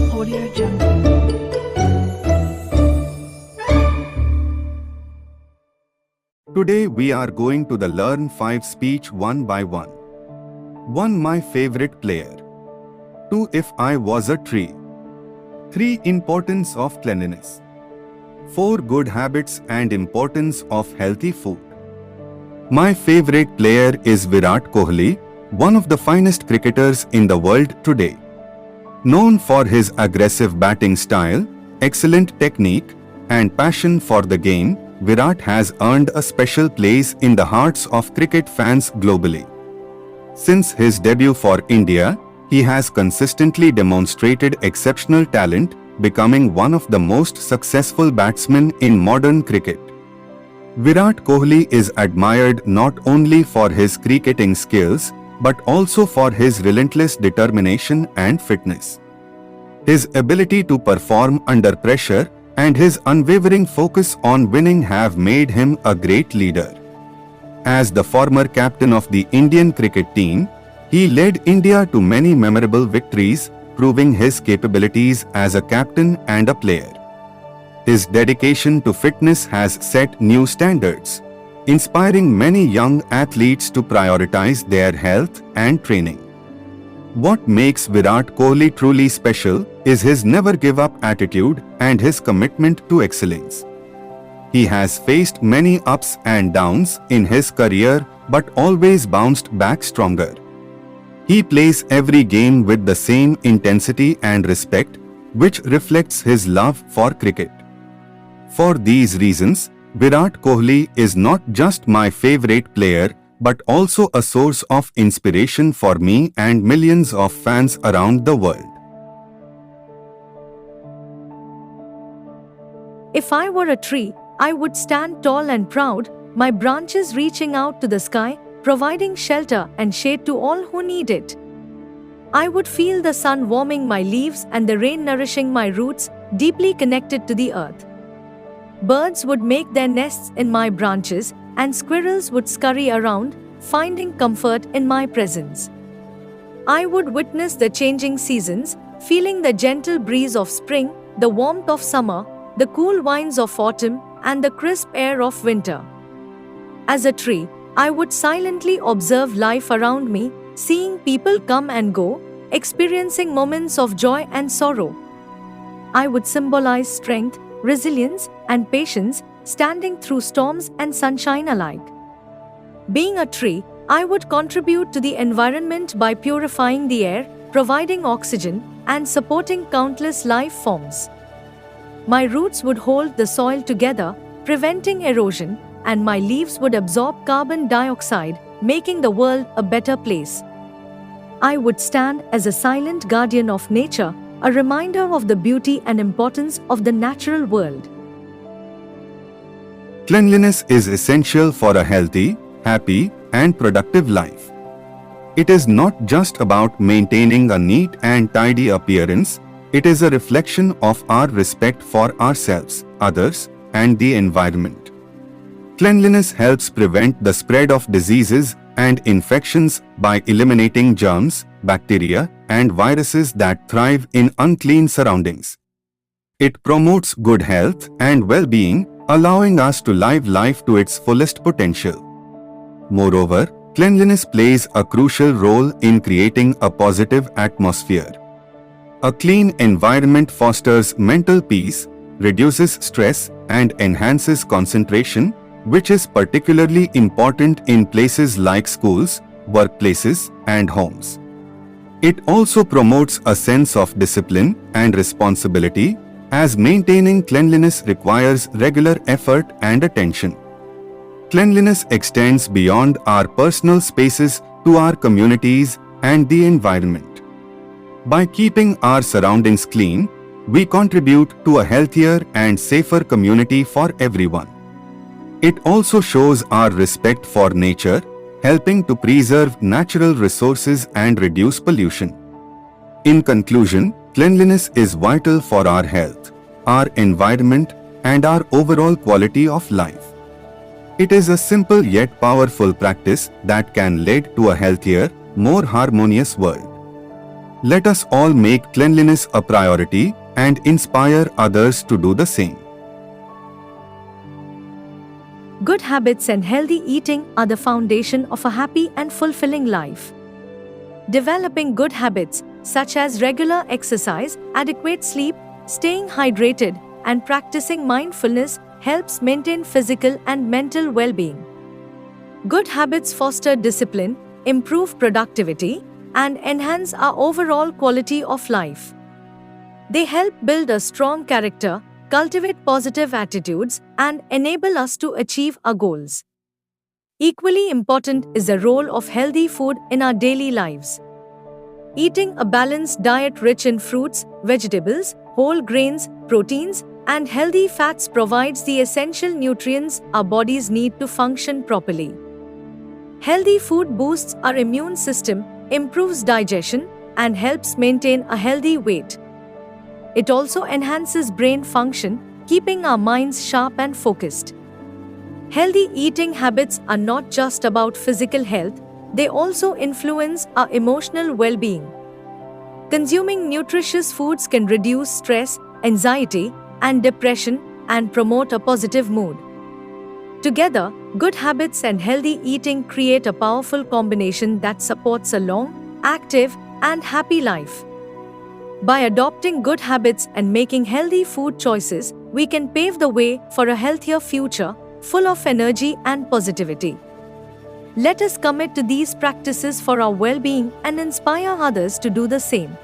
Audio Jungle. Today we are going to the Learn 5 speech one by one. 1. My favorite player. 2. If I was a tree. 3. Importance of cleanliness. 4. Good habits and importance of healthy food. My favorite player is Virat Kohli, one of the finest cricketers in the world today. Known for his aggressive batting style, excellent technique, and passion for the game, Virat has earned a special place in the hearts of cricket fans globally. Since his debut for India, he has consistently demonstrated exceptional talent, becoming one of the most successful batsmen in modern cricket. Virat Kohli is admired not only for his cricketing skills, but also for his relentless determination and fitness. His ability to perform under pressure and his unwavering focus on winning have made him a great leader. As the former captain of the Indian cricket team, he led India to many memorable victories, proving his capabilities as a captain and a player. His dedication to fitness has set new standards, inspiring many young athletes to prioritize their health and training. What makes Virat Kohli truly special is his never-give-up attitude and his commitment to excellence. He has faced many ups and downs in his career but always bounced back stronger. He plays every game with the same intensity and respect, which reflects his love for cricket. For these reasons, Virat Kohli is not just my favorite player but also a source of inspiration for me and millions of fans around the world. If I were a tree, I would stand tall and proud, my branches reaching out to the sky, providing shelter and shade to all who need it. I would feel the sun warming my leaves and the rain nourishing my roots, deeply connected to the earth. Birds would make their nests in my branches, and squirrels would scurry around, finding comfort in my presence. I would witness the changing seasons, feeling the gentle breeze of spring, the warmth of summer, the cool winds of autumn, and the crisp air of winter. As a tree, I would silently observe life around me, seeing people come and go, experiencing moments of joy and sorrow. I would symbolize strength, resilience, and patience, standing through storms and sunshine alike. Being a tree, I would contribute to the environment by purifying the air, providing oxygen, and supporting countless life forms. My roots would hold the soil together, preventing erosion, and my leaves would absorb carbon dioxide, making the world a better place. I would stand as a silent guardian of nature, a reminder of the beauty and importance of the natural world. Cleanliness is essential for a healthy, happy, and productive life. It is not just about maintaining a neat and tidy appearance, it is a reflection of our respect for ourselves, others, and the environment. Cleanliness helps prevent the spread of diseases and infections by eliminating germs, bacteria, and viruses that thrive in unclean surroundings. It promotes good health and well-being, allowing us to live life to its fullest potential. Moreover, cleanliness plays a crucial role in creating a positive atmosphere. A clean environment fosters mental peace, reduces stress, and enhances concentration, which is particularly important in places like schools, workplaces, and homes. It also promotes a sense of discipline and responsibility, as maintaining cleanliness requires regular effort and attention. Cleanliness extends beyond our personal spaces to our communities and the environment. By keeping our surroundings clean, we contribute to a healthier and safer community for everyone. It also shows our respect for nature, helping to preserve natural resources and reduce pollution. In conclusion, cleanliness is vital for our health, our environment, and our overall quality of life. It is a simple yet powerful practice that can lead to a healthier, more harmonious world. Let us all make cleanliness a priority and inspire others to do the same. Good habits and healthy eating are the foundation of a happy and fulfilling life. Developing good habits, such as regular exercise, adequate sleep, staying hydrated, and practicing mindfulness, helps maintain physical and mental well-being. Good habits foster discipline, improve productivity, and enhance our overall quality of life. They help build a strong character, cultivate positive attitudes, and enable us to achieve our goals. Equally important is the role of healthy food in our daily lives. Eating a balanced diet rich in fruits, vegetables, whole grains, proteins, and healthy fats provides the essential nutrients our bodies need to function properly. Healthy food boosts our immune system, improves digestion, and helps maintain a healthy weight. It also enhances brain function, keeping our minds sharp and focused. Healthy eating habits are not just about physical health, they also influence our emotional well-being. Consuming nutritious foods can reduce stress, anxiety, and depression, and promote a positive mood. Together, good habits and healthy eating create a powerful combination that supports a long, active, and happy life. By adopting good habits and making healthy food choices, we can pave the way for a healthier future, full of energy and positivity. Let us commit to these practices for our well-being and inspire others to do the same.